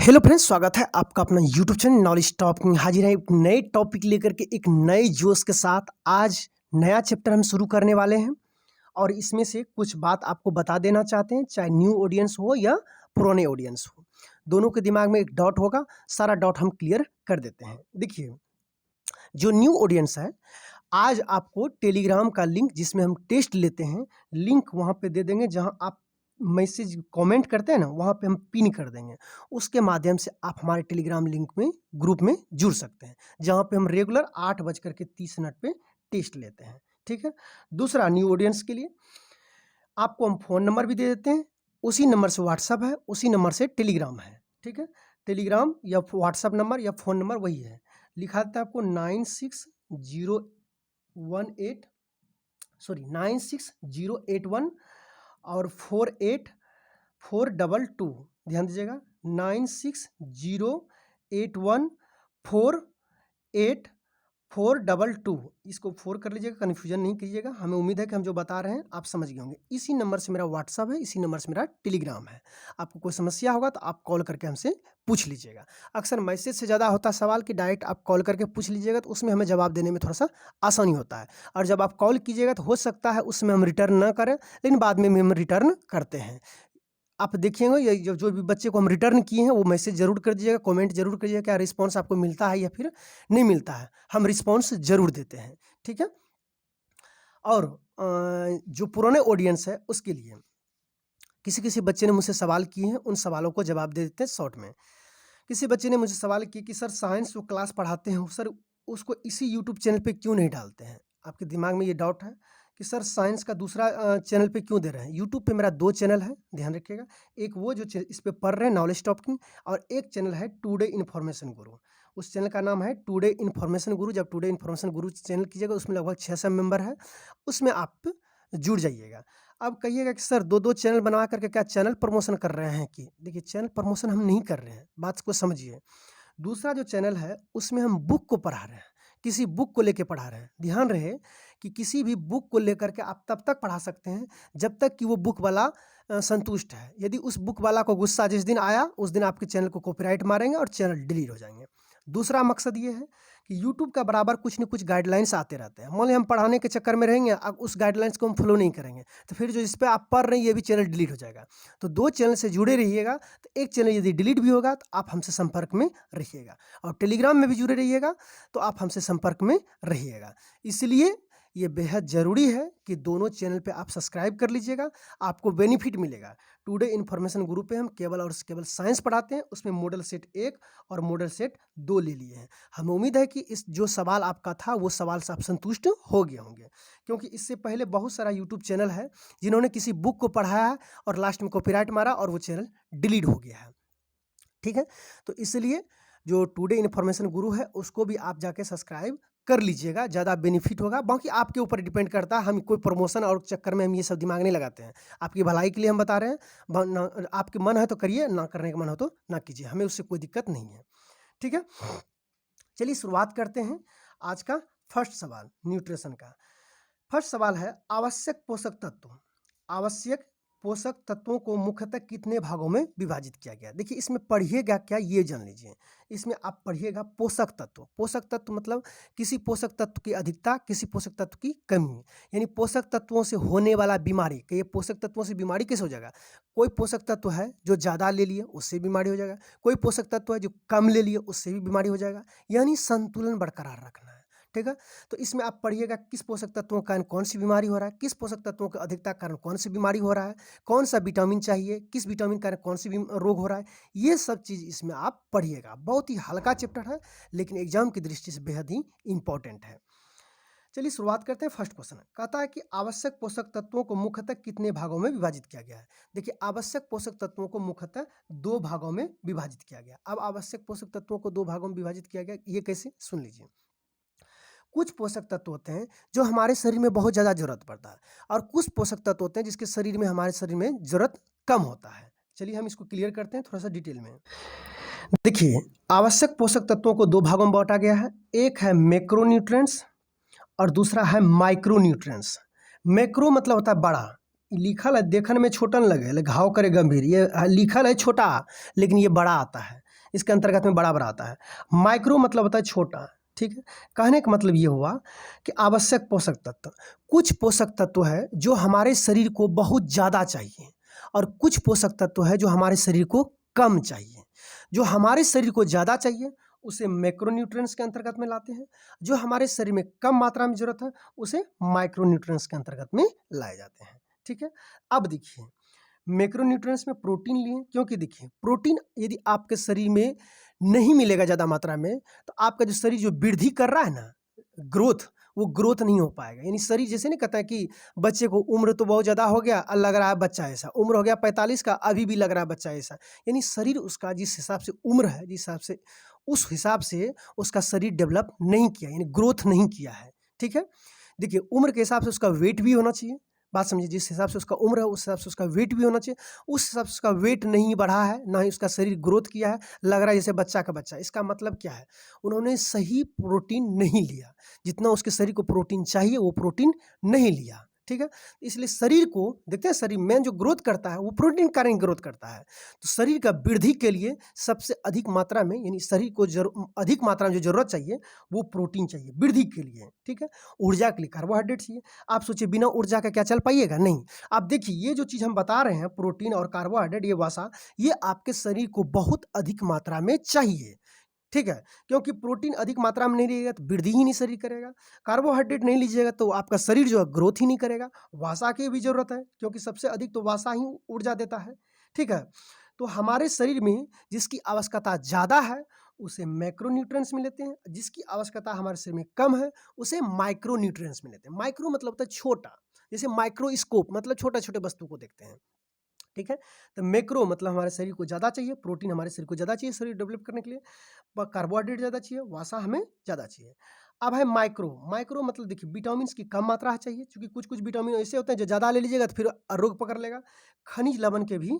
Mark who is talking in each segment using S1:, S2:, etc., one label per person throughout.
S1: Hello friends, स्वागत है आपका अपना यूट्यूब चैनल नॉलेज टॉपिक। हाजिर है एक नए टॉपिक लेकर के, एक नए जोश के साथ। आज नया चैप्टर हम शुरू करने वाले हैं और इसमें से कुछ बात आपको बता देना चाहते हैं, चाहे न्यू ऑडियंस हो या पुराने ऑडियंस हो, दोनों के दिमाग में एक डाउट होगा। सारा डाउट हम क्लियर कर देते हैं। देखिए, जो न्यू ऑडियंस है, आज आपको टेलीग्राम का लिंक, जिसमें हम टेस्ट लेते हैं, लिंक वहाँ पे दे देंगे। जहाँ आप मैसेज कमेंट करते हैं ना, वहाँ पे हम पिन कर देंगे। उसके माध्यम से आप हमारे टेलीग्राम लिंक में, ग्रुप में जुड़ सकते हैं, जहाँ पे हम रेगुलर 8:30 पे टेस्ट लेते हैं। ठीक है। दूसरा, न्यू ऑडियंस के लिए आपको हम फ़ोन नंबर भी दे देते हैं। उसी नंबर से व्हाट्सअप है, उसी नंबर से टेलीग्राम है। ठीक है। टेलीग्राम या व्हाट्सअप नंबर या फ़ोन नंबर वही है। लिखा था आपको 96081 और 48422। ध्यान दीजिएगा, 96081484422। इसको 4 कर लीजिएगा, कन्फ्यूजन नहीं कीजिएगा। हमें उम्मीद है कि हम जो बता रहे हैं आप समझ गए होंगे। इसी नंबर से मेरा व्हाट्सअप है, इसी नंबर से मेरा टेलीग्राम है। आपको कोई समस्या होगा तो आप कॉल करके हमसे पूछ लीजिएगा। अक्सर मैसेज से ज़्यादा होता है सवाल कि डायरेक्ट आप कॉल करके पूछ लीजिएगा, तो उसमें हमें जवाब देने में थोड़ा सा आसानी होता है। और जब आप कॉल कीजिएगा तो हो सकता है उसमें हम रिटर्न ना करें, लेकिन बाद में हम रिटर्न करते हैं। आप देखिएगा, ये जो भी बच्चे को हम रिटर्न किए हैं वो मैसेज जरूर कर दीजिएगा, कमेंट जरूर करिएगा क्या रिस्पांस आपको मिलता है या फिर नहीं मिलता है। हम रिस्पांस जरूर देते हैं। ठीक है। और जो पुराने ऑडियंस है उसके लिए किसी किसी बच्चे ने मुझसे सवाल किए हैं, उन सवालों को जवाब दे देते हैं शॉर्ट में। किसी बच्चे ने मुझे सवाल किया कि सर, साइंस जो क्लास पढ़ाते हैं सर, उसको इसी यूट्यूब चैनल पे क्यों नहीं डालते हैं। आपके दिमाग में ये डाउट है कि सर साइंस का दूसरा चैनल पे क्यों दे रहे हैं। यूट्यूब पे मेरा 2 चैनल है, ध्यान रखिएगा। एक वो जो इस पे पढ़ रहे हैं नॉलेज टॉपिक, और एक चैनल है टुडे इन्फॉर्मेशन गुरु। उस चैनल का नाम है टुडे इन्फॉर्मेशन गुरु। जब टुडे इन्फॉर्मेशन गुरु चैनल कीजिएगा, उसमें लगभग 600 मेंबर है, उसमें आप जुड़ जाइएगा। अब कहिएगा कि सर 2-2 चैनल बना करके क्या चैनल प्रमोशन कर रहे हैं कि? देखिए, चैनल प्रमोशन हम नहीं कर रहे हैं, बात को समझिए। दूसरा जो चैनल है उसमें हम बुक को पढ़ा रहे हैं, किसी बुक को लेके पढ़ा रहे हैं। ध्यान रहे कि किसी भी बुक को लेकर के आप तब तक पढ़ा सकते हैं जब तक कि वो बुक वाला संतुष्ट है। यदि उस बुक वाला को गुस्सा जिस दिन आया, उस दिन आपके चैनल को कॉपीराइट मारेंगे और चैनल डिलीट हो जाएंगे। दूसरा मकसद ये है कि यूट्यूब का बराबर कुछ न कुछ गाइडलाइंस आते रहते हैं। मान लीजिए हम पढ़ाने के चक्कर में रहेंगे, अब उस गाइडलाइंस को हम फॉलो नहीं करेंगे, तो फिर जो इस पर आप पढ़ रहे हैं ये भी चैनल डिलीट हो जाएगा। तो 2 चैनल से जुड़े रहिएगा। तो एक चैनल यदि डिलीट भी होगा तो आप हमसे संपर्क में रहिएगा, और टेलीग्राम में भी जुड़े रहिएगा तो आप हमसे संपर्क में रहिएगा। इसलिए ये बेहद ज़रूरी है कि दोनों चैनल पे आप सब्सक्राइब कर लीजिएगा, आपको बेनिफिट मिलेगा। टुडे इन्फॉर्मेशन ग्रुप पे हम केवल और केवल साइंस पढ़ाते हैं, उसमें मॉडल सेट 1 और मॉडल सेट 2 ले लिए हैं। हमें उम्मीद है कि इस जो सवाल आपका था वो सवाल से आप संतुष्ट हो गए होंगे, क्योंकि इससे पहले बहुत सारा यूट्यूब चैनल है जिन्होंने किसी बुक को पढ़ाया है और लास्ट में कॉपीराइट मारा और वो चैनल डिलीट हो गया है। ठीक है। तो इसलिए जो टुडे इन्फॉर्मेशन गुरु है उसको भी आप जाके सब्सक्राइब कर लीजिएगा, ज़्यादा बेनिफिट होगा। बाकी आपके ऊपर डिपेंड करता है, हम कोई प्रमोशन और चक्कर में हम ये सब दिमाग नहीं लगाते हैं। आपकी भलाई के लिए हम बता रहे हैं। आपके मन है तो करिए, ना करने का मन हो तो ना कीजिए, हमें उससे कोई दिक्कत नहीं है। ठीक है। चलिए शुरुआत करते हैं आज का फर्स्ट सवाल, न्यूट्रिशन का। फर्स्ट सवाल है, आवश्यक पोषक तत्व। आवश्यक पोषक तत्वों को मुख्यतः कितने भागों में विभाजित किया गया? देखिए, इसमें पढ़िएगा क्या ये जान लीजिए। इसमें आप पढ़िएगा पोषक तत्व। पोषक तत्व मतलब किसी पोषक तत्व की अधिकता, किसी पोषक तत्व की कमी, यानी पोषक तत्वों से होने वाला बीमारी। कि ये पोषक तत्वों से बीमारी कैसे हो जाएगा? कोई पोषक तत्व है जो ज़्यादा ले लिए उससे बीमारी हो जाएगा, कोई पोषक तत्व है जो कम ले लिए उससे भी बीमारी हो जाएगा। यानी संतुलन बरकरार रखना है। ठीक है। तो इसमें आप पढ़िएगा किस पोषक तत्वों के कारण कौन सी बीमारी हो रहा है, किस पोषक तत्वों की अधिकता के कारण कौन सी बीमारी हो रहा है, कौन सा विटामिन चाहिए, किस विटामिन के कारण कौन सी रोग हो रहा है। ये सब चीज़ इसमें आप पढ़िएगा। बहुत ही हल्का चैप्टर है, लेकिन एग्जाम की दृष्टि से बेहद ही इंपॉर्टेंट है। चलिए शुरुआत करते हैं। फर्स्ट क्वेश्चन कहता है कि आवश्यक पोषक तत्वों को मुख्यतः कितने भागों में विभाजित किया गया है? देखिए, आवश्यक पोषक तत्वों को मुख्यतः 2 भागों में विभाजित किया गया। अब आवश्यक पोषक तत्वों को 2 भागों में विभाजित किया गया, ये कैसे, सुन लीजिए। कुछ पोषक तत्व होते हैं जो हमारे शरीर में बहुत ज़्यादा जरूरत पड़ता है, और कुछ पोषक तत्व होते हैं जिसके शरीर में, हमारे शरीर में जरूरत कम होता है। चलिए हम इसको क्लियर करते हैं थोड़ा सा डिटेल में। देखिए, आवश्यक पोषक तत्वों को 2 भागों में बांटा गया है। एक है मैक्रोन्यूट्रिएंट्स और दूसरा है माइक्रोन्यूट्रिएंट्स। मैक्रो मतलब होता है बड़ा, लिखल है देखने में छोटा न लगे, घाव करे गंभीर। ये लिखल है छोटा लेकिन ये बड़ा आता है। इसके अंतर्गत में बराबर आता है। माइक्रो मतलब होता है छोटा, ठीक है। कहने का मतलब ये हुआ कि आवश्यक पोषक तत्व, कुछ पोषक तत्व है जो हमारे शरीर को बहुत ज़्यादा चाहिए और कुछ पोषक तत्व है जो हमारे शरीर को कम चाहिए। जो हमारे शरीर को ज़्यादा चाहिए उसे मैक्रोन्यूट्रिएंट्स के अंतर्गत में लाते हैं, जो हमारे शरीर में कम मात्रा में जरूरत है उसे माइक्रोन्यूट्रिएंट्स के अंतर्गत में लाए जाते हैं, ठीक है। अब देखिए मैक्रोन्यूट्रिएंट्स में प्रोटीन लिए, क्योंकि देखिए प्रोटीन यदि आपके शरीर में नहीं मिलेगा ज़्यादा मात्रा में तो आपका जो शरीर जो वृद्धि कर रहा है ना, ग्रोथ, वो ग्रोथ नहीं हो पाएगा। यानी शरीर जैसे नहीं कहता है कि बच्चे को उम्र तो बहुत ज़्यादा हो गया और लग रहा है बच्चा ऐसा, उम्र हो गया 45 का अभी भी लग रहा है बच्चा ऐसा। यानी शरीर उसका जिस हिसाब से उम्र है, जिस हिसाब से उस हिसाब से उसका शरीर डेवलप नहीं किया, यानी ग्रोथ नहीं किया है, ठीक है। देखिए उम्र के हिसाब से उसका वेट भी होना चाहिए, बात समझिए, जिस हिसाब से उसका उम्र है उस हिसाब से उसका वेट भी होना चाहिए। उस हिसाब से उसका वेट नहीं बढ़ा है, ना ही उसका शरीर ग्रोथ किया है, लग रहा है जैसे बच्चा का बच्चा। इसका मतलब क्या है, उन्होंने सही प्रोटीन नहीं लिया, जितना उसके शरीर को प्रोटीन चाहिए वो प्रोटीन नहीं लिया, ठीक है। इसलिए शरीर को देखते हैं, शरीर में जो ग्रोथ करता है वो प्रोटीन के कारण ग्रोथ करता है। तो शरीर का वृद्धि के लिए सबसे अधिक मात्रा में, यानी शरीर को अधिक मात्रा में जो जरूरत चाहिए वो प्रोटीन चाहिए वृद्धि के लिए, ठीक है। ऊर्जा के लिए कार्बोहाइड्रेट चाहिए। आप सोचिए बिना ऊर्जा का क्या चल पाइएगा, नहीं। आप देखिए ये जो चीज़ हम बता रहे हैं प्रोटीन और कार्बोहाइड्रेट, ये वसा, ये आपके शरीर को बहुत अधिक मात्रा में चाहिए, ठीक है। क्योंकि प्रोटीन अधिक मात्रा में नहीं लीजिएगा तो वृद्धि ही नहीं शरीर करेगा, कार्बोहाइड्रेट नहीं लीजिएगा तो आपका शरीर जो है ग्रोथ ही नहीं करेगा। वसा की भी जरूरत है, क्योंकि सबसे अधिक तो वसा ही ऊर्जा देता है, ठीक है। तो हमारे शरीर में जिसकी आवश्यकता ज़्यादा है उसे मैक्रोन्यूट्रिएंट्स में लेते हैं, जिसकी आवश्यकता हमारे शरीर में कम है उसे माइक्रोन्यूट्रिएंट्स में लेते हैं। माइक्रो मतलब होता है छोटा, जैसे माइक्रोस्कोप मतलब छोटे छोटे वस्तु को देखते हैं, ठीक है। तो मैक्रो मतलब हमारे शरीर को ज़्यादा चाहिए, प्रोटीन हमारे शरीर को ज़्यादा चाहिए शरीर डेवलप करने के लिए, कार्बोहाइड्रेट ज़्यादा चाहिए, वसा हमें ज़्यादा चाहिए। अब है माइक्रो, माइक्रो मतलब देखिए विटामिन की कम मात्रा चाहिए, क्योंकि कुछ कुछ विटामिन ऐसे होते हैं जो ज़्यादा ले लीजिएगा तो फिर रोग पकड़ लेगा। खनिज लवण के भी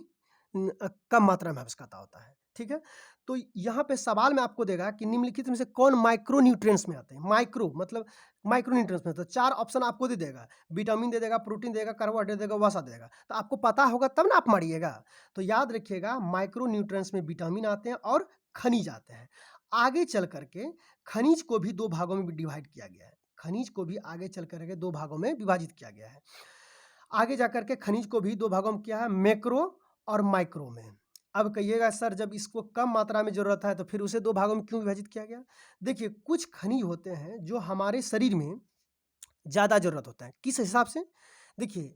S1: कम मात्रा में आवश्यकता होता है, ठीक है। तो यहाँ पे सवाल में आपको देगा कि निम्नलिखित में से कौन माइक्रोन्यूट्रिएंट्स में आते हैं। माइक्रो मतलब माइक्रोन्यूट्रिएंट्स में, तो 4 ऑप्शन आपको दे देगा, विटामिन दे देगा, प्रोटीन देगा, कार्बोहाइड्रेट देगा, वसा देगा। तो आपको पता होगा तब ना आप मारिएगा। तो याद रखिएगा माइक्रोन्यूट्रिएंट्स में विटामिन आते हैं और खनिज आते हैं। आगे चल करके खनिज को भी 2 भागों में डिवाइड किया गया है, खनिज को भी आगे चल करके 2 भागों में विभाजित किया गया है। आगे जाकर के खनिज को भी 2 भागों में किया है, मैक्रो और माइक्रो में। अब कहिएगा सर जब इसको कम मात्रा में ज़रूरत है तो फिर उसे 2 भागों में क्यों विभाजित किया गया? देखिए कुछ खनिज होते हैं जो हमारे शरीर में ज़्यादा ज़रूरत होता है। किस हिसाब से? देखिए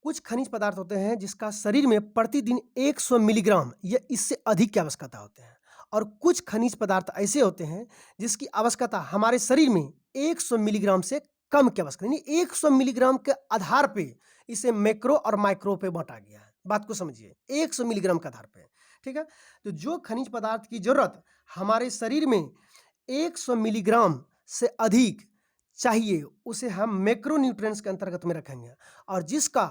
S1: कुछ खनिज पदार्थ होते हैं जिसका शरीर में प्रतिदिन 100 मिलीग्राम या इससे अधिक की आवश्यकता होते हैं, और कुछ खनिज पदार्थ ऐसे होते हैं जिसकी आवश्यकता हमारे शरीर में 100 मिलीग्राम से कम की आवश्यकता, यानी 100 मिलीग्राम के आधार पे इसे मैक्रो और माइक्रो पे बांटा गया है। बात को समझिए, 100 मिलीग्राम के आधार पे, ठीक है। तो जो खनिज पदार्थ की जरूरत हमारे शरीर में 100 मिलीग्राम से अधिक चाहिए उसे हम मैक्रोन्यूट्रिएंट्स के अंतर्गत में रखेंगे, और जिसका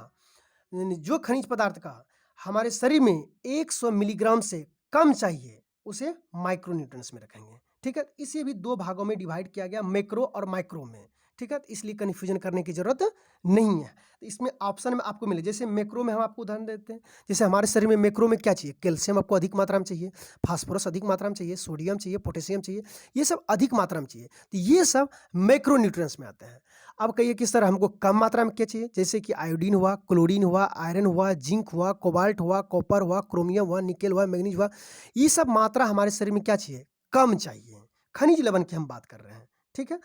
S1: यानी जो खनिज पदार्थ का हमारे शरीर में 100 मिलीग्राम से कम चाहिए उसे माइक्रोन्यूट्रिएंट्स में रखेंगे, ठीक है। इसे भी 2 भागों में डिवाइड किया गया, मैक्रो और माइक्रो में, ठीक है। इसलिए कन्फ्यूजन करने की जरूरत नहीं है। तो इसमें ऑप्शन में आपको मिले, जैसे मैक्रो में हम आपको उदाहरण देते हैं, जैसे हमारे शरीर में मैक्रो में क्या चाहिए, कैल्शियम आपको अधिक मात्रा में चाहिए, फास्फोरस अधिक मात्रा में चाहिए, सोडियम चाहिए, पोटेशियम चाहिए, ये सब अधिक मात्रा में चाहिए। तो ये सब मैक्रोन्यूट्रिएंट्स में आते हैं। अब कहिए कि सर हमको कम मात्रा में क्या चाहिए, जैसे कि आयोडीन हुआ, क्लोरीन हुआ, आयरन हुआ, जिंक हुआ, कोबाल्ट हुआ, कॉपर हुआ, क्रोमियम हुआ, निकेल हुआ, मैग्नीज हुआ, ये सब मात्रा हमारे शरीर में क्या चाहिए, कम चाहिए। खनिज लवण की हम बात कर रहे हैं, ठीक है।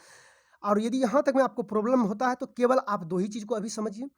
S1: और यदि यहाँ तक में आपको प्रॉब्लम होता है तो केवल आप 2 ही चीज़ को अभी समझिए,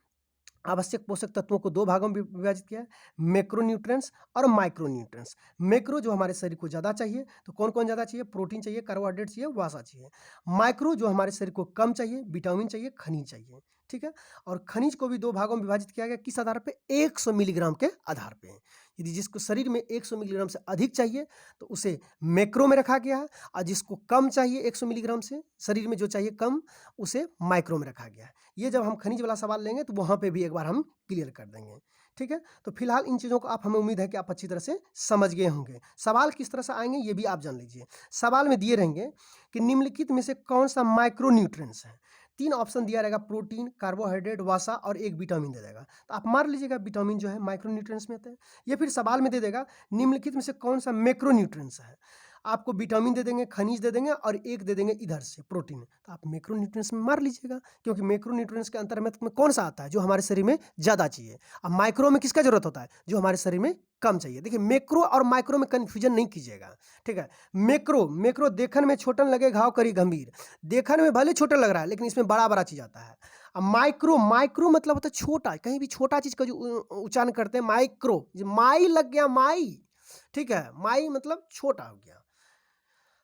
S1: आवश्यक पोषक तत्वों को 2 भागों में विभाजित किया है, मैक्रोन्यूट्रिएंट्स और माइक्रोन्यूट्रिएंट्स। मैक्रो जो हमारे शरीर को ज़्यादा चाहिए, तो कौन कौन ज़्यादा चाहिए, प्रोटीन चाहिए, कार्बोहाइड्रेट चाहिए, वसा चाहिए। माइक्रो जो हमारे शरीर को कम चाहिए, विटामिन चाहिए, खनिज चाहिए, ठीक है। और खनिज को भी 2 भागों में विभाजित किया गया, किस आधार पे, 100 मिलीग्राम के आधार पे। यदि जिसको शरीर में 100 मिलीग्राम से अधिक चाहिए तो उसे मैक्रो में रखा गया है, और जिसको कम चाहिए 100 मिलीग्राम से शरीर में जो चाहिए कम, उसे माइक्रो में रखा गया है। ये जब हम खनिज वाला सवाल लेंगे तो वहाँ पे भी एक बार हम क्लियर कर देंगे, ठीक है। तो फिलहाल इन चीज़ों को आप, हमें उम्मीद है कि आप अच्छी तरह से समझ गए होंगे। सवाल किस तरह से आएंगे ये भी आप जान लीजिए। सवाल में दिए रहेंगे कि निम्नलिखित में से कौन सा माइक्रोन्यूट्रिएंट्स है, 3 ऑप्शन दिया रहेगा, प्रोटीन, कार्बोहाइड्रेट, वसा और एक विटामिन दे देगा। तो आप मार लीजिएगा विटामिन जो है माइक्रोन्यूट्रिएंट्स में आता है। या फिर सवाल में दे देगा निम्नलिखित में से कौन सा मैक्रोन्यूट्रिएंट्स है। आपको विटामिन दे देंगे, खनिज दे देंगे और एक दे देंगे इधर से प्रोटीन। तो आप मैक्रोन्यूट्रिएंट्स में मार लीजिएगा, क्योंकि मैक्रोन्यूट्रिएंट्स के अंतर्गत में कौन सा आता है जो हमारे शरीर में ज़्यादा चाहिए। अब माइक्रो में किसका जरूरत होता है, जो हमारे शरीर में कम चाहिए। देखिए मैक्रो और माइक्रो में कन्फ्यूजन नहीं कीजिएगा, ठीक है। मैक्रो मैक्रो देखने में छोटन लगे घाव करी गंभीर, देखने में भले छोटा लग रहा है लेकिन इसमें बड़ा बड़ा चीज़ आता है। अब माइक्रो माइक्रो मतलब होता है छोटा, कहीं भी छोटा चीज़ का जो उच्चारण करते हैं माइक्रो, माई लग गया माई, ठीक है, माई मतलब छोटा हो गया।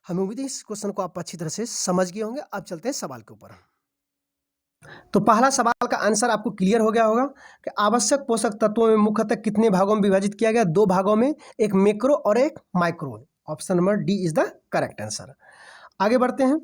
S1: हमें उम्मीद है इस क्वेश्चन को आप अच्छी तरह से समझ गए होंगे। अब चलते हैं सवाल के ऊपर। तो पहला सवाल का आंसर आपको क्लियर हो गया होगा कि आवश्यक पोषक तत्वों में मुख्यतः कितने भागों में विभाजित किया गया, 2 भागों में, एक मैक्रो और एक micro. Option number D is the correct answer. आगे बढ़ते हैं,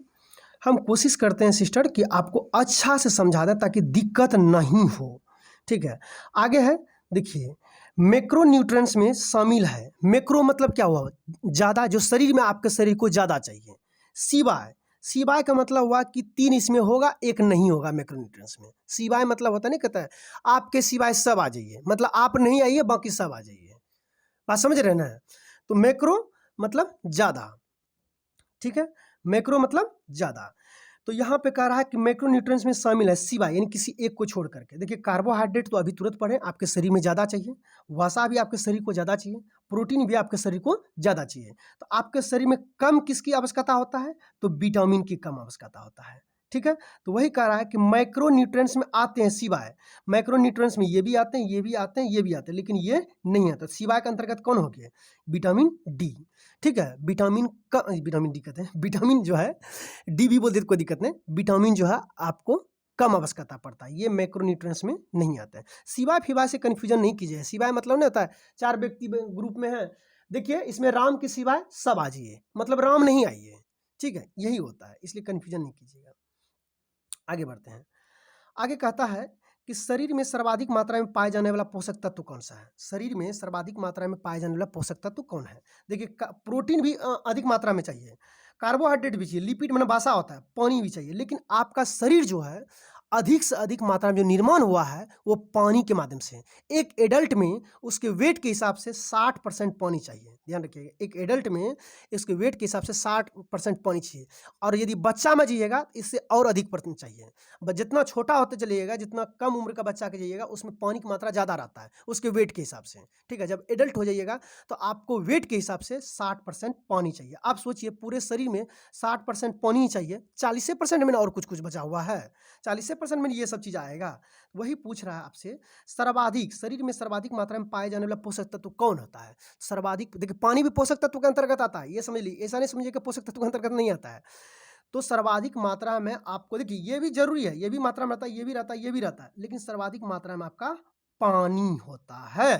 S1: हम कोशिश करते हैं सिस्टर कि आपको अच्छा से समझा दें ताकि दिक्कत नहीं हो, ठीक है। आगे है, देखिए मैक्रोन्यूट्रिएंट्स में शामिल है, मैक्रो मतलब क्या हुआ, ज़्यादा, जो शरीर में आपके शरीर को ज़्यादा चाहिए। सिवाय, सिवाय का मतलब हुआ कि 3 इसमें होगा, एक नहीं होगा मैक्रोन्यूट्रिएंट्स में। सिवाय मतलब होता नहीं, कहता है आपके सिवाय सब आ जाइए, मतलब आप नहीं आइए बाकी सब आ जाइए। बात समझ रहे ना। तो मैक्रो मतलब ज़्यादा, ठीक है, मैक्रो मतलब ज़्यादा। तो यहाँ पे कह रहा है कि मैक्रोन्यूट्रिएंट्स में शामिल है सिवाय, यानी किसी एक को छोड़ करके। देखिए कार्बोहाइड्रेट तो अभी तुरंत पढ़े, आपके शरीर में ज़्यादा चाहिए, वसा भी आपके शरीर को ज़्यादा चाहिए, प्रोटीन भी आपके शरीर को ज़्यादा चाहिए। तो आपके शरीर में कम किसकी आवश्यकता होता है, तो विटामिन की कम आवश्यकता होता है, ठीक है। तो वही कह रहा है कि मैक्रोन्यूट्रिएंट्स में आते हैं सिवाय, मैक्रोन्यूट्रिएंट्स में ये भी आते हैं, ये भी आते हैं, ये भी आते हैं, लेकिन ये नहीं आता। सिवाय के अंतर्गत कौन हो गया, विटामिन डी, ठीक है। विटामिन डी कहते हैं, विटामिन जो है डी भी बोलते तो कोई दिक्कत नहीं, विटामिन जो है आपको कम आवश्यकता पड़ता है, ये मैक्रोन्यूट्रिएंट्स में नहीं आता है। सिवाय फिवाय से कन्फ्यूजन नहीं कीजिए। सिवाय मतलब नहीं होता है 4 व्यक्ति ग्रुप में है, देखिए इसमें राम के सिवाय सब आ जाइए, मतलब राम नहीं आइए, ठीक है, यही होता है, इसलिए कन्फ्यूजन नहीं कीजिएगा। आगे बढ़ते हैं, आगे कहता है कि शरीर में सर्वाधिक मात्रा में पाए जाने वाला पोषक तत्व कौन सा है। शरीर में सर्वाधिक मात्रा में पाए जाने वाला पोषक तत्व कौन है। देखिए प्रोटीन भी अधिक मात्रा में चाहिए, कार्बोहाइड्रेट भी चाहिए, लिपिड मैंने बासा होता है, पानी भी चाहिए, लेकिन आपका शरीर जो है अधिक से अधिक मात्रा में जो निर्माण हुआ है वो पानी के माध्यम से। एक एडल्ट में उसके वेट के हिसाब से 60% पानी चाहिए, ध्यान रखिएगा, एक एडल्ट में इसके वेट के हिसाब से 60% पानी चाहिए। और यदि बच्चा में जाइएगा इससे और अधिक परसेंट चाहिए। जितना छोटा होते चलिएगा, जितना कम उम्र का बच्चा के जाइएगा उसमें पानी की मात्रा ज़्यादा रहता है उसके वेट के हिसाब से, ठीक है। जब एडल्ट हो जाइएगा तो आपको वेट के हिसाब से 60% पानी चाहिए। आप सोचिए पूरे शरीर में 60% पानी ही चाहिए, 40% में और कुछ कुछ बचा हुआ है, 40% में ये सब चीज़ आएगा। वही पूछ रहा है आपसे, सर्वाधिक, शरीर में सर्वाधिक मात्रा में पाए जाने वाला पोषक तत्व कौन होता है। सर्वाधिक, देखिए पानी भी पोषक तत्व के अंतर्गत आता है, ये समझ लीजिए, ऐसा नहीं समझिए कि पोषक तत्व के अंतर्गत नहीं आता है। तो सर्वाधिक मात्रा में आपको, देखिए ये भी जरूरी है, ये भी मात्रा में रहता है, ये भी रहता है, ये भी रहता है, लेकिन सर्वाधिक मात्रा में आपका पानी होता है।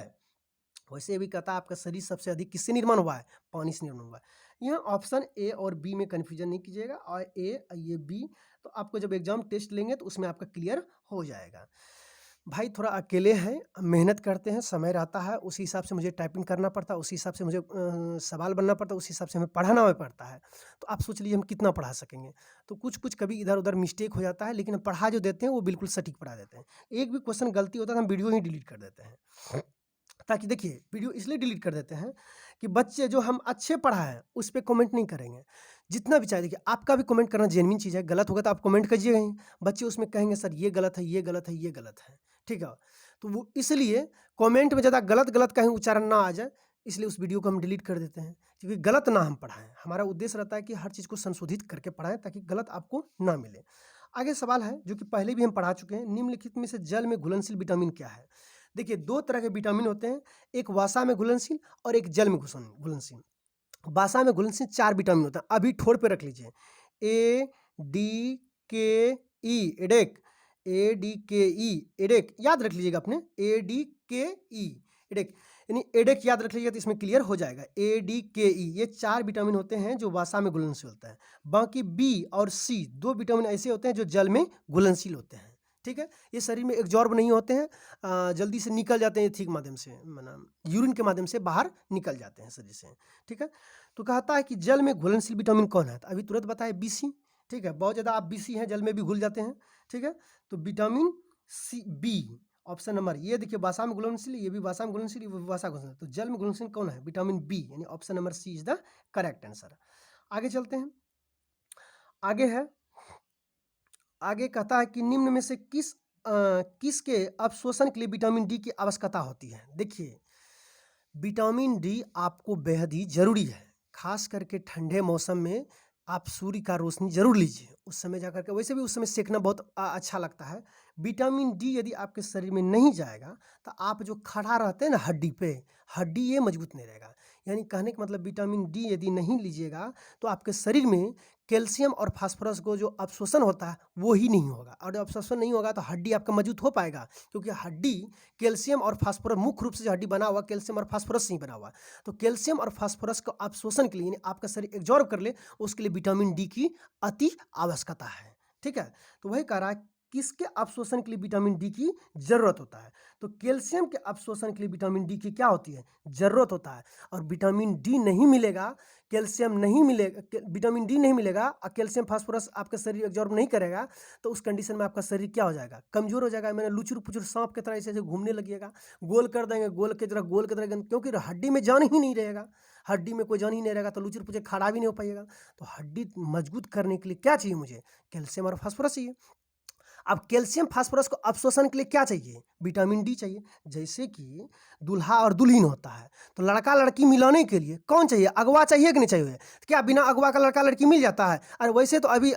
S1: वैसे भी कहता है आपका शरीर सबसे अधिक किससे निर्माण हुआ है, पानी से निर्माण हुआ है। यहाँ ऑप्शन ए और बी में कन्फ्यूजन नहीं कीजिएगा, और ए ये बी, तो आपको जब एग्जाम टेस्ट लेंगे तो उसमें आपका क्लियर हो जाएगा। भाई थोड़ा अकेले हैं, मेहनत करते हैं, समय रहता है, उसी हिसाब से मुझे टाइपिंग करना पड़ता है, उसी हिसाब से मुझे सवाल बनना पड़ता है, उसी हिसाब से हमें पढ़ाना भी पड़ता है। तो आप सोच लीजिए हम कितना पढ़ा सकेंगे। तो कुछ कुछ कभी इधर उधर मिस्टेक हो जाता है, लेकिन हम पढ़ा जो देते हैं वो बिल्कुल सटीक पढ़ा देते हैं। एक भी क्वेश्चन गलती होता है तो हम वीडियो ही डिलीट कर देते हैं, ताकि देखिए वीडियो इसलिए डिलीट कर देते हैं कि बच्चे जो हम अच्छे पढ़ाएं उस पर कमेंट नहीं करेंगे। जितना भी चाहे, देखिए आपका भी कमेंट करना जेन्युइन चीज़ है, गलत होगा तो आप कमेंट करिएगा ही, बच्चे उसमें कहेंगे सर ये गलत है, ये गलत है, ये गलत है, ठीक है। तो वो इसलिए कमेंट में ज़्यादा गलत गलत कहीं उच्चारण ना आ जाए, इसलिए उस वीडियो को हम डिलीट कर देते हैं, क्योंकि गलत ना हम पढ़ाएं। हमारा उद्देश्य रहता है कि हर चीज़ को संशोधित करके पढ़ाएं ताकि गलत आपको ना मिले। आगे सवाल है जो कि पहले भी हम पढ़ा चुके हैं, निम्नलिखित में से जल में घुलनशील विटामिन क्या है। देखिए 2 तरह के विटामिन होते हैं, एक वसा में घुलनशील और एक जल में घुलनशील। वसा में घुलनशील 4 विटामिन होता है, अभी ठोड़ पे रख लीजिए, ए डी के ई, एडेक, ए डी के ई, एडेक याद रख लीजिएगा अपने, ए डी के ई, एडेक, यानी एडेक याद रख लीजिएगा तो इसमें क्लियर हो जाएगा। ए डी के ई, ये 4 विटामिन होते हैं जो वसा में घुलनशील होता है। बाकी बी और सी 2 विटामिन ऐसे होते हैं जो जल में घुलनशील होते हैं, ठीक है। ये शरीर में एब्जॉर्ब नहीं होते हैं, जल्दी से निकल जाते हैं थीक माध्यम से, मतलब यूरिन के माध्यम से बाहर निकल जाते हैं शरीर से, ठीक है। तो कहता है कि जल में घुलनशील विटामिन कौन है, तो अभी तुरंत बताए बीसी, ठीक है, बहुत ज़्यादा आप बीसी हैं, जल में भी घुल जाते हैं, ठीक है। तो vitamin C B option number, ये देखिए वसा में घुलनशील, ये भी वसा में घुलनशील, ये भी वसा घुलनशील, तो जल में घुलनशील कौन है? विटामिन बी, यानी option number C is the correct answer. आगे चलते हैं, आगे है, आगे कहता है कि निम्न में से किसके अवशोषण के लिए विटामिन डी की आवश्यकता होती है? देखिए, विटामिन डी आपको बेहद ही जरूरी है, खास करके ठंडे मौसम में आप सूर्य का रोशनी जरूर लीजिए, उस समय जा करके, वैसे भी उस समय सेकना बहुत अच्छा लगता है। विटामिन डी यदि आपके शरीर में नहीं जाएगा तो आप जो खड़ा रहते हैं ना हड्डी पे, हड्डी ये मजबूत नहीं रहेगा। यानी कहने का मतलब विटामिन डी यदि नहीं लीजिएगा तो आपके शरीर में कैल्शियम और फास्फोरस को जो अवशोषण होता है वो ही नहीं होगा, और अवशोषण नहीं होगा तो हड्डी आपका मजबूत हो पाएगा, क्योंकि हड्डी कैल्शियम और फास्फोरस, मुख्य रूप से जो हड्डी बना हुआ कैल्शियम और फास्फोरस से ही बना हुआ है। तो कैल्शियम और फास्फोरस को अवशोषण के लिए, यानी आपका शरीर एब्जॉर्ब कर ले, उसके लिए विटामिन डी की अति आवश्यकता है, ठीक है। तो वही कह रहा है किसके अवशोषण के लिए विटामिन डी की जरूरत होता है? तो कैल्शियम के अवशोषण के लिए विटामिन डी की क्या होती है? जरूरत होता है। और विटामिन डी नहीं मिलेगा, कैल्शियम नहीं मिलेगा, विटामिन डी नहीं मिलेगा और कैल्शियम फास्फोरस आपका शरीर एब्जॉर्ब नहीं करेगा, तो उस कंडीशन में आपका शरीर क्या हो जाएगा? कमजोर हो जाएगा। मैंने लुचुर पुचुर सांप की तरह ऐसे घूमने लगेगा, गोल कर देंगे, गोल की तरह गोल की तरह, क्योंकि हड्डी में जान ही नहीं रहेगा, हड्डी में कोई जान ही नहीं रहेगा, तो लुचुर पुचुर खड़ा भी नहीं हो पाएगा। तो हड्डी मजबूत करने के लिए क्या चाहिए मुझे? कैल्शियम और फास्फोरस चाहिए। अब कैल्शियम फास्फोरस को अवशोषण के लिए क्या चाहिए? विटामिन डी चाहिए। जैसे कि दूल्हा और दुल्हन होता है, तो लड़का लड़की मिलाने के लिए कौन चाहिए? अगवा चाहिए कि नहीं चाहिए? तो क्या बिना अगवा का लड़का लड़की मिल जाता है? अरे वैसे तो अभी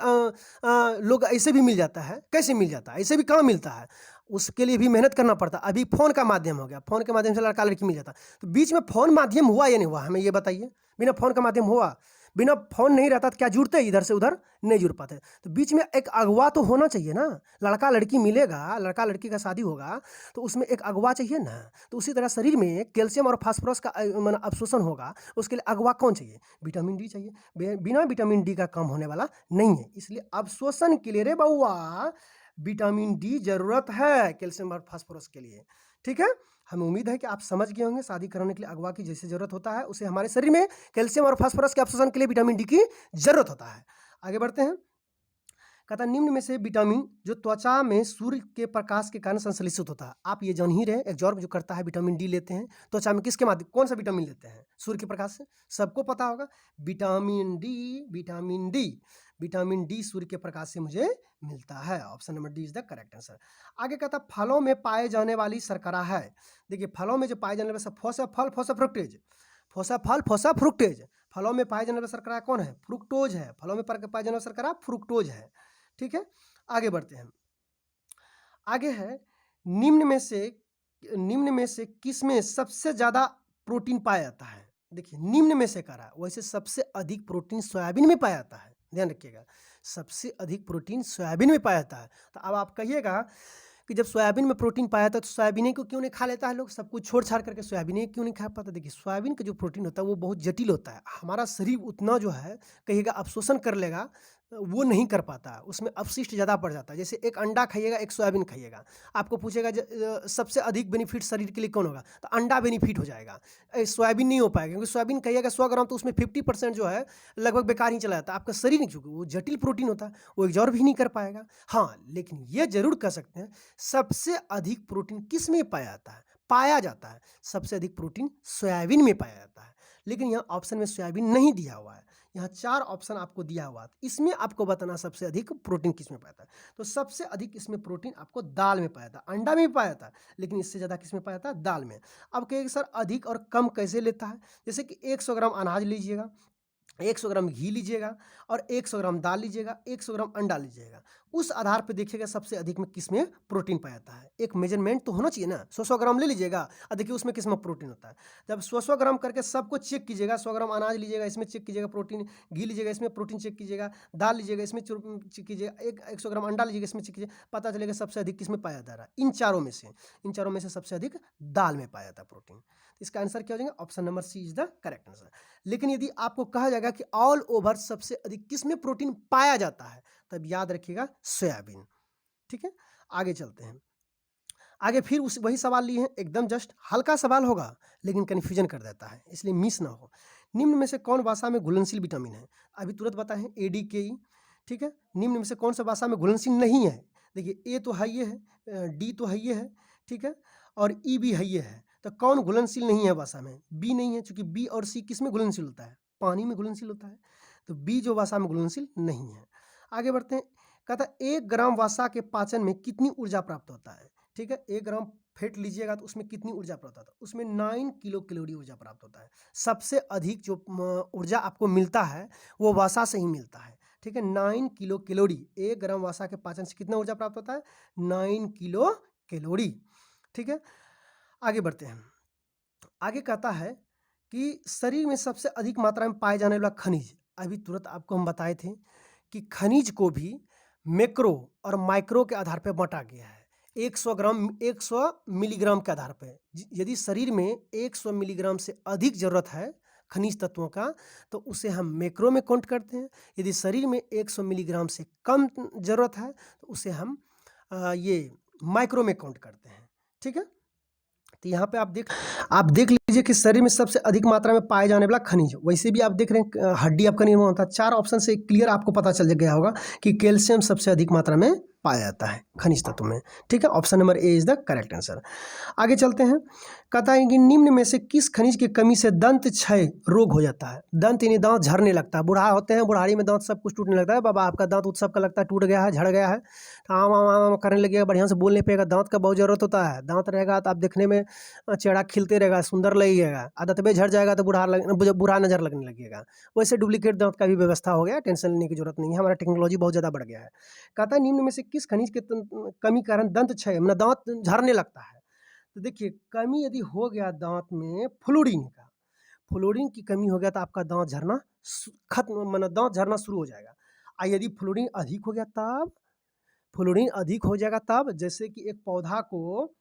S1: लोग ऐसे भी मिल जाता है, कैसे मिल जाता है? ऐसे भी कहाँ मिलता है, उसके लिए भी मेहनत करना पड़ता है। अभी फ़ोन का माध्यम हो गया, फ़ोन के माध्यम से लड़का लड़की मिल जाता है। तो बीच में फ़ोन माध्यम हुआ या नहीं हुआ, हमें ये बताइए। बिना फ़ोन का माध्यम हुआ? बिना फ़ोन नहीं रहता तो क्या जुड़ते इधर से उधर? नहीं जुड़ पाते। तो बीच में एक अगवा तो होना चाहिए ना, लड़का लड़की मिलेगा, लड़का लड़की का शादी होगा तो उसमें एक अगवा चाहिए ना। तो उसी तरह शरीर में कैल्शियम और फास्फोरस का माने अवशोषण होगा, उसके लिए अगवा कौन चाहिए? विटामिन डी चाहिए। बिना विटामिन डी का काम होने वाला नहीं है, इसलिए अवशोषण के लिए रे बउआ विटामिन डी जरूरत है कैल्शियम और फास्फोरस के लिए, ठीक है। हमें उम्मीद है कि आप समझ गए होंगे, शादी कराने के लिए अगवा की जैसे जरूरत होता है, उसे हमारे शरीर में कैल्शियम और फास्फोरस के अवशोषण के लिए विटामिन डी की जरूरत होता है। आगे बढ़ते हैं, कहता निम्न में से विटामिन जो त्वचा में सूर्य के प्रकाश के कारण संश्लेषित होता है, आप ये जान ही रहे, एब्जॉर्ब जो करता है विटामिन डी लेते हैं त्वचा में, किसके माध्यम, कौन सा विटामिन लेते हैं? सूर्य के प्रकाश से, सबको पता होगा। Vitamin D, vitamin D, vitamin D सूर्य के प्रकाश से मुझे मिलता है। Option number D is the correct answer. आगे कहता फलों में पाए जाने वाली शर्करा है। देखिए फलों में जो पाए जाने वाले फोसाफल, फोसाफ्रुक्टेज, फोसाफल, फोसाफ्रुक्टेज, फलों में पाए जाने वाला शर्करा कौन है? फ्रुक्टोज है। फलों में पाए जाने वाला शर्करा फ्रुक्टोज है, ठीक है। आगे बढ़ते हैं, आगे है निम्न में से किस में सबसे ज्यादा प्रोटीन पाया जाता है? देखिए निम्न में से कह रहा है, वैसे सबसे अधिक प्रोटीन सोयाबीन में पाया जाता है, ध्यान रखिएगा, सबसे अधिक प्रोटीन सोयाबीन में पाया जाता है। तो अब आप कहिएगा कि जब सोयाबीन में प्रोटीन पाया था तो सोयाबीन को क्यों नहीं खा लेता है लोग, सब कुछ छोड़ छाड़ करके सोयाबीन क्यों नहीं खा पाता? देखिए सोयाबीन का जो प्रोटीन होता है वो बहुत जटिल होता है, हमारा शरीर उतना जो है कहिएगा अवशोषण कर लेगा वो नहीं कर पाता, उसमें अपशिष्ट ज़्यादा पड़ जाता है। जैसे एक अंडा खाइएगा, एक सोयाबीन खाइएगा, आपको पूछेगा सबसे अधिक बेनिफिट शरीर के लिए कौन होगा, तो अंडा बेनिफिट हो जाएगा, सोयाबीन नहीं हो पाएगा, क्योंकि सोयाबीन खाइएगा 100 ग्राम तो उसमें 50% जो है लगभग बेकार ही चला जाता है। आपका शरीर नहीं, क्योंकि वो जटिल प्रोटीन होता है, वो एब्जॉर्ब भी नहीं कर पाएगा। हाँ, लेकिन ये जरूर कह सकते हैं सबसे अधिक प्रोटीन किस में पाया जाता है? पाया जाता है सबसे अधिक प्रोटीन सोयाबीन में पाया जाता है, लेकिन यहाँ ऑप्शन में सोयाबीन नहीं दिया हुआ है, यहाँ 4 ऑप्शन आपको दिया हुआ है, इसमें आपको बताना सबसे अधिक प्रोटीन किस में पाया था। तो सबसे अधिक इसमें प्रोटीन आपको दाल में पाया था, अंडा में भी पाया था, लेकिन इससे ज़्यादा किस में पाया था? दाल में। अब कहेंगे सर अधिक और कम कैसे लेता है? जैसे कि 100 ग्राम अनाज लीजिएगा, 100 ग्राम घी लीजिएगा और 100 ग्राम दाल लीजिएगा, 100 ग्राम अंडा लीजिएगा, उस आधार पर देखिएगा सबसे अधिक में किस में प्रोटीन पाया जाता है। एक मेजरमेंट तो होना चाहिए ना, 100 ग्राम ले लीजिएगा और देखिए उसमें किस में प्रोटीन होता है। जब 100 ग्राम करके सबको चेक कीजिएगा, 100 ग्राम अनाज लीजिएगा, इसमें चेक कीजिएगा प्रोटीन, घी लीजिएगा, इसमें प्रोटीन चेक कीजिएगा, दाल लीजिएगा, इसमें चेक कीजिएगा, 100 ग्राम अंडा लीजिएगा, इसमें चेक कीजिए, पता चलेगा सबसे अधिक किस में पाया जा रहा है। इन चारों में से सबसे अधिक दाल में पाया जाता है प्रोटीन। इसका आंसर क्या हो जाएगा? Option number C is the correct answer. लेकिन यदि आपको कहा जाएगा कि ऑल ओवर सबसे अधिक किस में प्रोटीन पाया जाता है, तब याद रखिएगा सोयाबीन, ठीक है। आगे चलते हैं, आगे फिर उस वही सवाल लिए हैं, एकदम जस्ट हल्का सवाल होगा लेकिन कन्फ्यूजन कर देता है, इसलिए मिस ना हो। निम्न में से कौन वसा में घुलनशील विटामिन है? अभी तुरंत बताएं, ADKE, ठीक है। निम्न में से कौन सा वसा में घुलनशील नहीं है? देखिए ए तो है ये है, डी तो है ये है, ठीक है, और ई भी है ये है। तो कौन घुलनशील नहीं है वसा में? बी नहीं है, क्योंकि बी और सी किस में घुलनशील होता है? पानी में घुलनशील होता है। तो बी जो वसा में घुलनशील नहीं है। आगे बढ़ते हैं। कहता है 1 ग्राम वसा के पाचन में कितनी ऊर्जा प्राप्त होता है? ठीक है, 1 ग्राम फेट लीजिएगा तो उसमें कितनी ऊर्जा प्राप्त होता है? उसमें 9 किलो कैलोरी ऊर्जा प्राप्त होता है। सबसे अधिक जो ऊर्जा आपको मिलता है वो वसा से ही मिलता है। ठीक है, 9 किलो कैलोरी। 1 ग्राम वसा के पाचन से कितना ऊर्जा प्राप्त होता है? 9 किलो कैलोरी। ठीक है, आगे बढ़ते हैं। आगे कहता है कि शरीर में सबसे अधिक मात्रा में पाए जाने वाला खनिज, अभी तुरंत आपको हम बताए थे कि खनिज को भी मैक्रो और माइक्रो के आधार पर बांटा गया है। 100 ग्राम 100 मिलीग्राम के आधार पर। यदि शरीर में 100 मिलीग्राम से अधिक जरूरत है खनिज तत्वों का तो उसे हम मैक्रो में काउंट करते हैं। यदि शरीर में 100 मिलीग्राम से कम जरूरत है तो उसे हम ये माइक्रो में काउंट करते हैं। ठीक है, तो यहाँ पे आप देख लीजिए कि शरीर में सबसे अधिक मात्रा में पाए जाने वाला खनिज, वैसे भी आप देख रहे हैं हड्डी आपका निर्माण होता है। 4 ऑप्शन से क्लियर आपको पता चल गया होगा कि कैल्शियम सबसे अधिक मात्रा में पाया जाता है खनिज तत्व में। ठीक है, option number A is the correct answer. आगे चलते हैं। कहता है कि निम्न में से किस खनिज की कमी से दंत क्षय रोग हो जाता है? दंत यानी दांत झड़ने लगता है। बुढ़ा होते हैं, बुढ़ारी में दांत सब कुछ टूटने लगता है। बाबा आपका दांत उत्सव का लगता है टूट गया है, झड़ गया है, तो आम आम आम आम करने लगेगा, बढ़िया से बोल नहीं पाएगा। दांत का बहुत जरूरत होता है। दांत रहेगा तो आप देखने में चेहरा खिलते रहेगा, सुंदर लगेगा। आदत में झड़ जाएगा तो बुरा नजर लगने लगेगा। वैसे डुप्लीकेट दांत का भी व्यवस्था हो गया, टेंशन लेने की जरूरत नहीं है। हमारा टेक्नोलॉजी बहुत ज़्यादा बढ़ गया है। कहता है निम्न में से किस खनिज के कमी के कारण दंत क्षय मतलब दांत झड़ने लगता है? तो देखिए, कमी यदि हो गया दांत में फ्लोरीन का, फ्लोरीन की कमी हो गया तो आपका दांत झड़ना खत्म, मतलब दांत झड़ना शुरू हो जाएगा। और यदि फ्लोरीन अधिक हो गया तब, फ्लोरीन अधिक हो जाएगा तब, जैसे कि एक पौधा को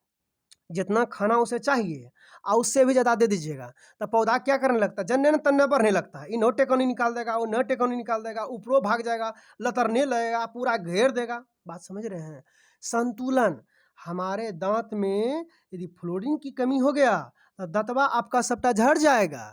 S1: जितना खाना उसे चाहिए और उससे भी ज़्यादा दे दीजिएगा तो पौधा क्या करने लगता है? जन्ने न तन्ने बढ़ने लगता है। इन टेकौनी निकाल देगा, वो न टेकौनी निकाल देगा, ऊपरों भाग जाएगा, लतरने लगेगा, पूरा घेर देगा। बात समझ रहे हैं? संतुलन, हमारे दांत में यदि फ्लोरीन की कमी हो गया तो दांतवा आपका सबटा झड़ जाएगा।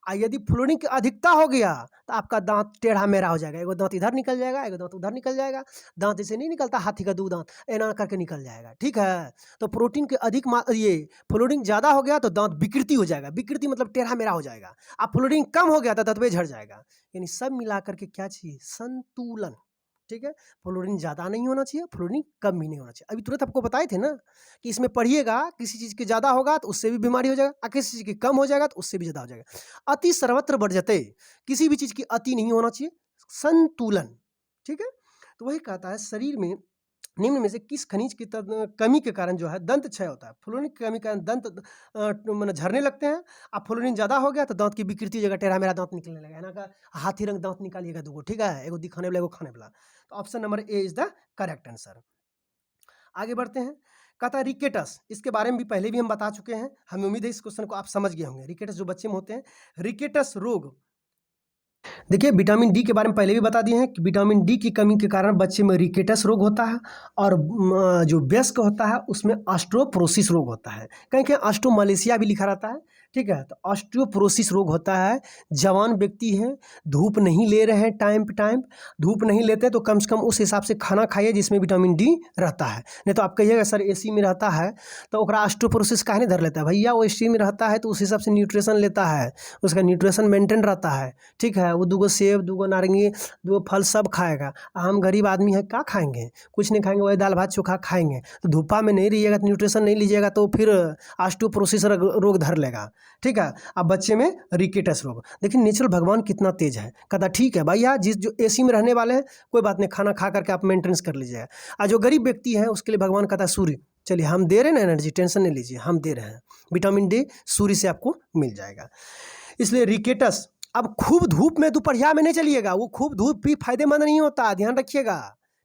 S1: और यदि फ्लोरीन की अधिकता हो गया तो आपका दांत टेढ़ा मेढ़ा हो जाएगा। एगो दांत इधर निकल जाएगा, एगो दांत उधर निकल जाएगा। दांत जैसे नहीं निकलता हाथी का 2 दांत, ऐना करके निकल जाएगा। ठीक है, तो प्रोटीन के ये फ्लोरीन ज़्यादा हो गया तो दांत विकृति हो जाएगा। विकृति मतलब टेढ़ा मेढ़ा हो जाएगा। अब फ्लोरीन कम हो गया तो दांत में झड़ जाएगा। यानी सब मिला करके क्या चाहिए? संतुलन। ठीक है, फ्लोरीन ज़्यादा नहीं होना चाहिए, फ्लोरीन कम भी नहीं होना चाहिए। अभी तुरंत आपको बताए थे ना कि इसमें पढ़िएगा, किसी चीज़ के ज़्यादा होगा तो उससे भी बीमारी हो जाएगा, और किसी चीज़ की कम हो जाएगा तो उससे भी ज़्यादा हो जाएगा। अति सर्वत्र वर्जते, किसी भी चीज़ की अति नहीं होना चाहिए, संतुलन। ठीक है, तो वही कहता है शरीर में निम्न में से किस खनिज की कमी के कारण जो है दंत क्षय होता है? फ्लोरीन की कमी के कारण दंत मतलब झड़ने लगते हैं। अब फ्लोरीन ज़्यादा हो गया तो दांत की विकृति जगह टेढ़ा मेढ़ा दांत निकलने लगा है ना। का हाथी रंग दांत निकालिएगा 2 गो, ठीक है, एगो दिखाने वाला एगो खाने वाला। तो option number A is the correct answer. आगे बढ़ते हैं। कहता है रिकेटस, इसके बारे में भी पहले भी हम बता चुके हैं। हमें उम्मीद है इस क्वेश्चन को आप समझ गए होंगे। रिकेटस जो बच्चे में होते हैं, रिकेटस रोग, देखिए विटामिन डी के बारे में पहले भी बता दिए हैं कि विटामिन डी की कमी के कारण बच्चे में रिकेटस रोग होता है। और जो वयस्क होता है उसमें ऑस्टियोपोरोसिस रोग होता है। कहीं कहीं ऑस्टियोमालेशिया भी लिखा रहता है। ठीक है, तो ऑस्टियोपोरोसिस रोग होता है। जवान व्यक्ति हैं, धूप नहीं ले रहे हैं टाइम पे टाइम, धूप नहीं लेते तो कम से कम उस हिसाब से खाना खाइए जिसमें विटामिन डी रहता है। नहीं तो आप कहिएगा सर एसी में रहता है तो ओकरा ऑस्टियोपोरोसिस काहे नहीं धर लेता है? भैया वो एसी में रहता है तो उस हिसाब से न्यूट्रिशन लेता है, उसका न्यूट्रिशन मेंटेन रहता है। ठीक है, वो 2 गो सेब, 2 गो नारंगी, 2 फल सब खाएगा। हम गरीब आदमी हैं, क्या खाएंगे? कुछ नहीं खाएंगे, वही दाल भात चोखा खाएंगे। तो धूपा में नहीं रहिएगा, न्यूट्रिशन नहीं लीजिएगा तो फिर ऑस्टियोपोरोसिस रोग धर लेगा। ठीक है, अब बच्चे में रिकेटस रोग, देखिए नेचुरल भगवान कितना तेज है। कहता ठीक है भैया, जिस जो एसी में रहने वाले हैं कोई बात नहीं, खाना खा करके आप मेंटेनेंस कर लीजिएगा। और जो गरीब व्यक्ति है उसके लिए भगवान कहता है सूर्य, चलिए हम दे रहे हैं ना एनर्जी, टेंशन नहीं लीजिए, हम दे रहे हैं। विटामिन डी सूर्य से आपको मिल जाएगा। इसलिए रिकेटस, अब खूब धूप में दोपहरिया में नहीं चलिएगा, वो खूब धूप भी फायदेमंद नहीं होता, ध्यान रखिएगा।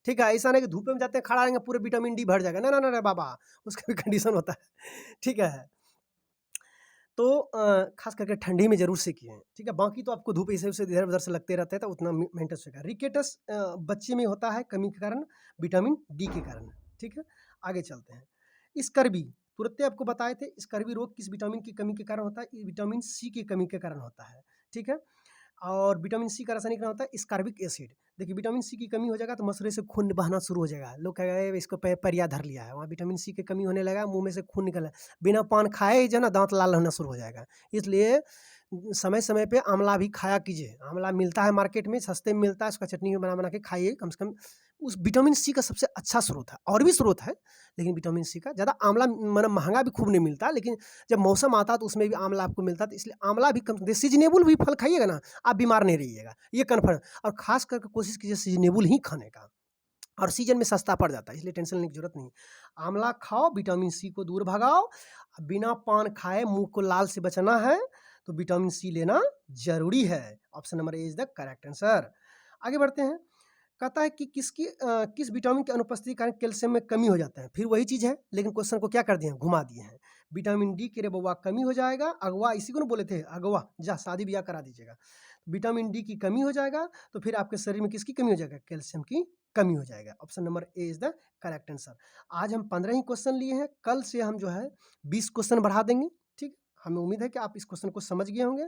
S1: ठीक है, ऐसा नहीं कि धूप में जाते हैं खड़ा रहेंगे पूरे विटामिन डी भर जाएगा, ना ना ना ना बाबा, उसका भी कंडीशन होता है। ठीक है, तो खास करके ठंडी में जरूर सेकिए। ठीक है, बाकी तो आपको धूप ऐसे उसे इधर उधर से लगते रहता है तो उतना मेंटेन होगा। रिकेटस बच्चे में होता है कमी के कारण, विटामिन डी के कारण। ठीक है, आगे चलते हैं। स्कर्वी, तुरंत आपको बताए थे, स्कर्वी रोग किस विटामिन की कमी के कारण होता है? विटामिन सी की कमी के कारण होता है। ठीक है, और विटामिन सी का रासायनिक नाम होता है स्कार्बिक एसिड। देखिए विटामिन सी की कमी हो जाएगा तो मसूड़े से खून बहना शुरू हो जाएगा। लोग कहेगा ये इसको परिया धर लिया है, वहाँ विटामिन सी की कमी होने लगा, मुँह में से खून निकलना, बिना पान खाए ही जो है ना दाँत लाल होना शुरू हो जाएगा। इसलिए समय-समय पे आँवला भी खाया कीजिए। आँवला मिलता है मार्केट में, सस्ते में मिलता है, उसका चटनी बना-बना के खाइए कम से कम। उस विटामिन सी का सबसे अच्छा स्रोत है, और भी स्रोत है, लेकिन विटामिन सी का ज़्यादा आँवला माने महँगा भी खूब नहीं मिलता, लेकिन जब मौसम आता है तो उसमें भी आँवला आपको मिलता है, तो इसलिए आँवला भी कम सीज़नेबल भी फल खाइएगा ना, आप बीमार नहीं रहिएगा, ये कन्फर्म। और ख़ास करके कोशिश कीजिए सीज़नेबल ही खाने का, और सीज़न में सस्ता पड़ जाता है, इसलिए टेंशन लेने की ज़रूरत नहीं। आँवला खाओ, विटामिन सी को दूर भगाओ, बिना पान खाए मुँह को लाल से बचना है, तो विटामिन सी लेना ज़रूरी है। Option number A is the correct answer. आगे बढ़ते हैं। कहता है कि किस विटामिन की अनुपस्थिति के कारण कैल्शियम में कमी हो जाता है। फिर वही चीज़ है, लेकिन क्वेश्चन को क्या कर दिए हैं, घुमा दिए हैं। विटामिन डी के रे बउआ कमी हो जाएगा, अगवा इसी को ना बोले थे, अगवा जा शादी ब्याह करा दीजिएगा। विटामिन डी की कमी हो जाएगा तो फिर आपके शरीर में किसकी कमी हो जाएगा, कैल्शियम की कमी हो जाएगा। Option number A is the correct answer. आज हम 15 ही क्वेश्चन लिए हैं, कल से हम जो है 20 क्वेश्चन बढ़ा देंगे। ठीक, हमें उम्मीद है कि आप इस क्वेश्चन को समझ गए होंगे।